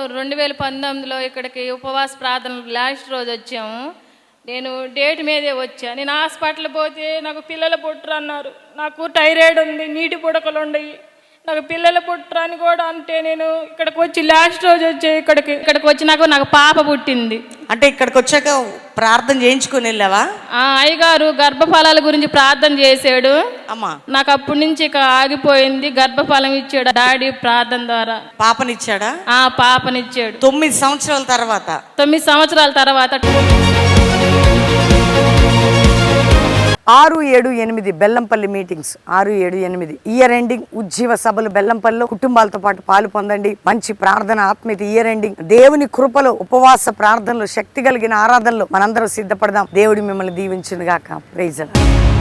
2019లో ఇక్కడికి ఉపవాస ప్రార్థన లాస్ట్ రోజు వచ్చాము. నేను డేట్ మీదే వచ్చా. నేను హాస్పిటల్ పోతే నాకు పిల్లల పుట్టరు అన్నారు. నాకు థైరాయిడ్ ఉంది, నీటి పుడకలు ఉన్నాయి, నాకు పిల్లల పుట్టరు అని కూడా అంటే నేను ఇక్కడికి వచ్చి లాస్ట్ రోజు వచ్చి ఇక్కడికి వచ్చినాక నాకు పాప పుట్టింది. అంటే ఇక్కడికి వచ్చాక ప్రార్థన చేయించుకుని వెళ్ళావా? అయ్యగారు గర్భఫలాల గురించి ప్రార్థన చేశాడు అమ్మా. నాకు అప్పటి నుంచి ఇక ఆగిపోయింది. గర్భఫలం ఇచ్చాడు డాడీ ప్రార్థన ద్వారా. పాపనిచ్చాడా? పాపనిచ్చాడు. 9 సంవత్సరాల తర్వాత 9 సంవత్సరాల తర్వాత 6, 7, 8 బెల్లంపల్లి మీటింగ్స్ 6, 7, 8 ఇయర్ ఎండింగ్ ఉజ్జీవ సభలు బెల్లంపల్లిలో కుటుంబాలతో పాటు పాలు పొందండి. మంచి ప్రార్థన ఆత్మీయత ఇయర్ ఎండింగ్ దేవుని కృపలో ఉపవాస ప్రార్థనలు శక్తి కలిగిన ఆరాధనలు మనందరం సిద్ధపడదాం. దేవుడి మిమ్మల్ని దీవించును గాక. Praise the lord.